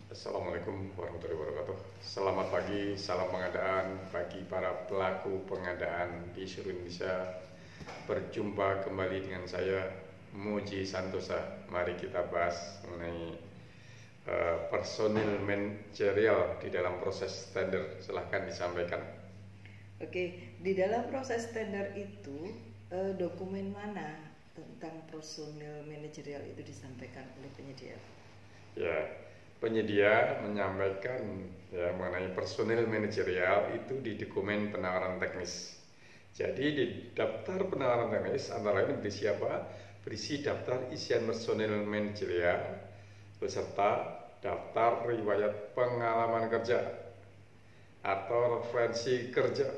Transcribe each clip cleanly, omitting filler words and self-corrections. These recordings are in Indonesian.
Assalamualaikum warahmatullahi wabarakatuh. Selamat pagi, salam pengadaan bagi para pelaku pengadaan di seluruh Indonesia. Berjumpa kembali dengan saya, Muji Santosa. Mari kita bahas mengenai personil manajerial di dalam proses tender. Silahkan disampaikan. Oke, di dalam proses tender itu dokumen mana tentang personil manajerial itu disampaikan oleh penyedia? Ya, penyedia menyampaikan mengenai personil manajerial itu di dokumen penawaran teknis. Jadi di daftar penawaran teknis antara lain berisi apa? Berisi daftar isian personil manajerial beserta daftar riwayat pengalaman kerja atau referensi kerja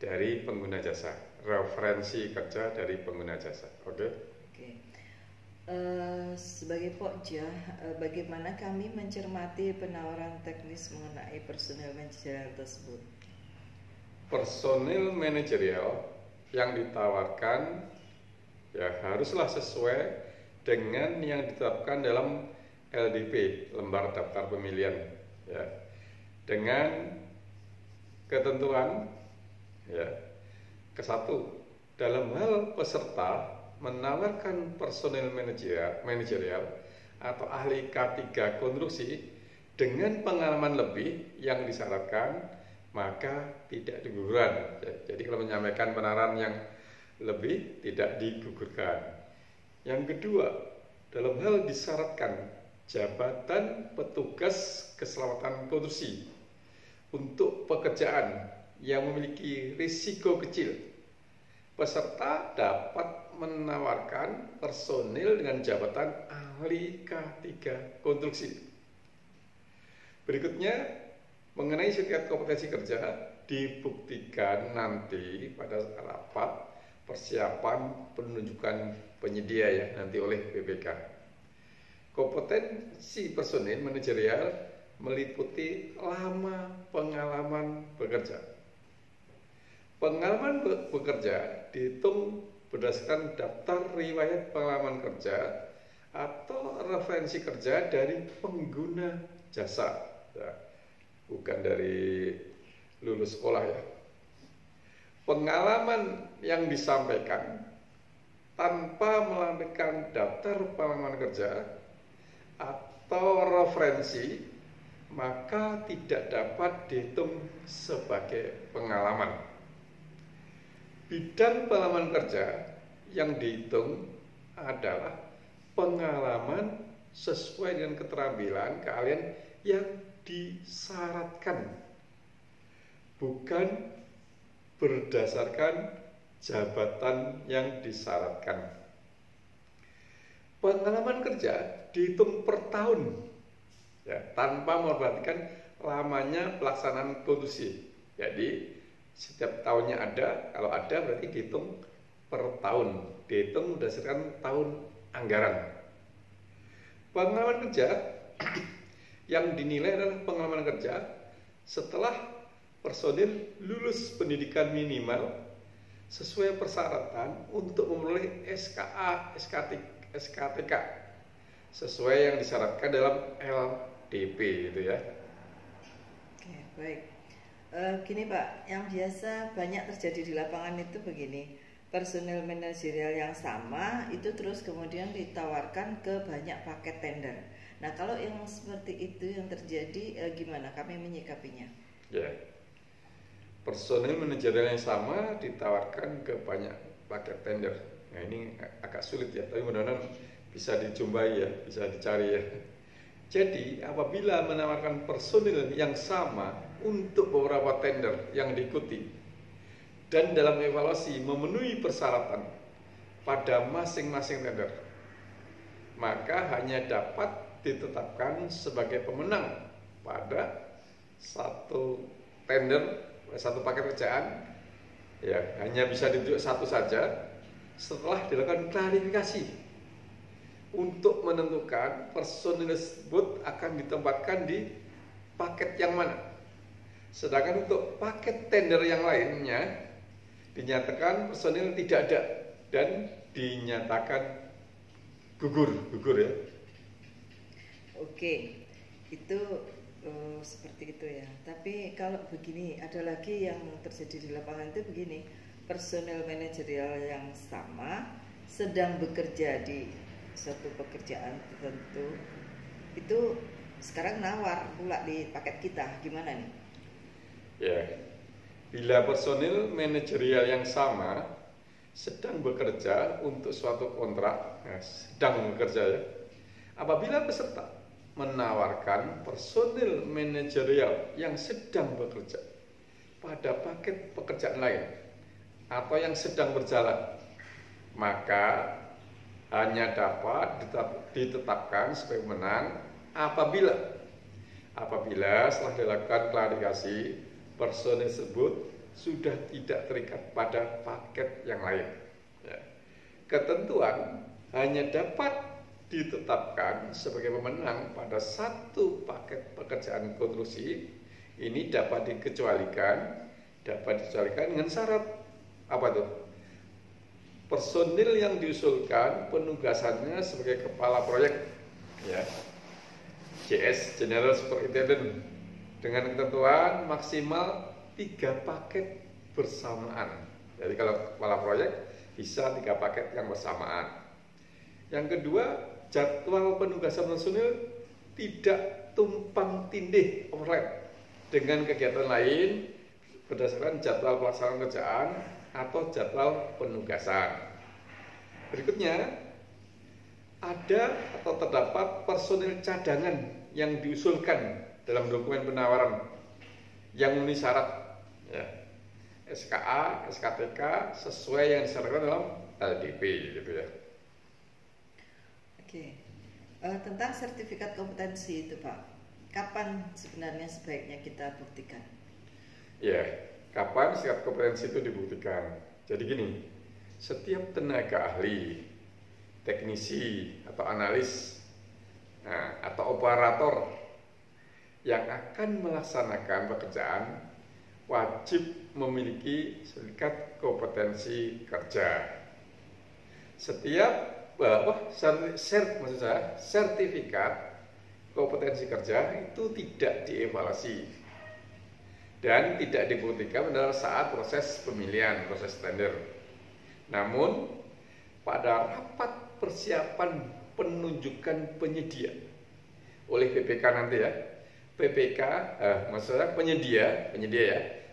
dari pengguna jasa. Referensi kerja dari pengguna jasa. Oke? Sebagai Pokja, bagaimana kami mencermati penawaran teknis mengenai personil manajerial tersebut? Personil manajerial yang ditawarkan haruslah sesuai dengan yang ditetapkan dalam LDP, lembar daftar pemilihan, dengan ketentuan kesatu, dalam hal peserta menawarkan personil manajerial atau ahli K3 konstruksi dengan pengalaman lebih yang disyaratkan, maka tidak digugurkan. Jadi kalau menyampaikan penawaran yang lebih tidak digugurkan. Yang kedua, dalam hal disyaratkan jabatan petugas keselamatan konstruksi untuk pekerjaan yang memiliki risiko kecil, peserta dapat menawarkan personil dengan jabatan ahli K3 konstruksi. Berikutnya, mengenai sertifikat kompetensi kerja dibuktikan nanti pada rapat persiapan penunjukan penyedia nanti oleh BPK. Kompetensi personil manajerial meliputi lama pengalaman bekerja. Pengalaman bekerja dihitung berdasarkan daftar riwayat pengalaman kerja atau referensi kerja dari pengguna jasa, bukan dari lulus sekolah ya. Pengalaman yang disampaikan tanpa melampirkan daftar pengalaman kerja atau referensi, maka tidak dapat dihitung sebagai pengalaman. Bidang pengalaman kerja yang dihitung adalah pengalaman sesuai dengan keterampilan keahlian yang disyaratkan, bukan berdasarkan jabatan yang disyaratkan. Pengalaman kerja dihitung per tahun, tanpa memperhatikan lamanya pelaksanaan konstruksi. Jadi setiap tahunnya ada, kalau ada berarti dihitung per tahun, dihitung berdasarkan tahun anggaran. Pengalaman kerja yang dinilai adalah pengalaman kerja setelah personil lulus pendidikan minimal sesuai persyaratan untuk memperoleh SKA, SKTK sesuai yang disyaratkan dalam LDP itu ya. Oke, baik. Gini Pak, yang biasa banyak terjadi di lapangan itu begini, personil manajerial yang sama itu terus kemudian ditawarkan ke banyak paket tender. Nah kalau yang seperti itu yang terjadi, gimana kami menyikapinya? Ya, personil manajerial yang sama ditawarkan ke banyak paket tender. Nah ini agak sulit ya, tapi mudah-mudahan bisa dijumpai ya, bisa dicari ya. Jadi apabila menawarkan personil yang sama untuk beberapa tender yang diikuti dan dalam evaluasi memenuhi persyaratan pada masing-masing tender, maka hanya dapat ditetapkan sebagai pemenang pada satu tender, satu paket kerjaan, hanya bisa ditunjuk satu saja setelah dilakukan klarifikasi untuk menentukan personil tersebut akan ditempatkan di paket yang mana. Sedangkan untuk paket tender yang lainnya dinyatakan personil tidak ada dan dinyatakan gugur ya. Oke, Itu seperti itu ya. Tapi kalau begini, ada lagi yang terjadi di lapangan itu begini, personel manajerial yang sama sedang bekerja di suatu pekerjaan tertentu, itu sekarang nawar pula di paket kita, gimana nih? Ya, bila personil manajerial yang sama sedang bekerja untuk suatu kontrak, sedang bekerja ya, apabila peserta menawarkan personil manajerial yang sedang bekerja pada paket pekerjaan lain atau yang sedang berjalan, maka hanya dapat ditetapkan sebagai pemenang apabila setelah dilakukan klarifikasi, personil tersebut sudah tidak terikat pada paket yang lain. Ya. Ketentuan hanya dapat ditetapkan sebagai pemenang pada satu paket pekerjaan konstruksi. Ini dapat dikecualikan dengan syarat apa tuh? Personil yang diusulkan penugasannya sebagai kepala proyek, ya, JS General Superintendent, dengan ketentuan maksimal 3 paket bersamaan. Jadi kalau kepala proyek bisa 3 paket yang bersamaan. Yang kedua, jadwal penugasan personil tidak tumpang tindih overlap dengan kegiatan lain berdasarkan jadwal pelaksanaan kerjaan atau jadwal penugasan. Berikutnya, ada atau terdapat personil cadangan yang diusulkan dalam dokumen penawaran yang memenuhi syarat, ya, SKA, SKTK sesuai yang disyaratkan dalam LDP, gitu ya. Oke, tentang sertifikat kompetensi itu Pak, kapan sebenarnya sebaiknya kita buktikan? Ya, kapan sertifikat kompetensi itu dibuktikan? Jadi gini, setiap tenaga ahli, teknisi atau analis, atau operator yang akan melaksanakan pekerjaan wajib memiliki sertifikat kompetensi kerja. Setiap sertifikat kompetensi kerja itu tidak dievaluasi dan tidak dibuktikan pada saat proses pemilihan, proses tender. Namun pada rapat persiapan penunjukan penyedia oleh PPK nanti ya, PPK maksudnya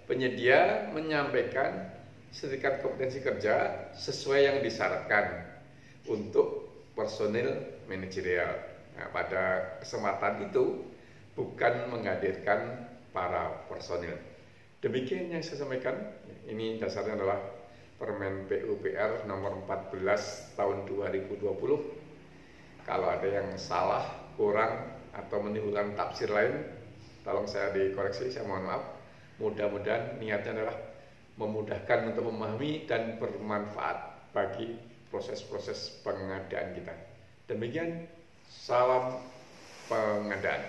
penyedia menyampaikan sertifikat kompetensi kerja sesuai yang disyaratkan untuk personil manajerial. Nah, pada kesempatan itu bukan menghadirkan para personil. Demikian yang saya sampaikan. Ini dasarnya adalah Permen PUPR nomor 14 tahun 2020. Kalau ada yang salah, kurang, atau menimbulkan tafsir lain, tolong saya dikoreksi, saya mohon maaf. Mudah-mudahan niatnya adalah memudahkan untuk memahami dan bermanfaat bagi proses-proses pengadaan kita. Demikian, salam pengadaan.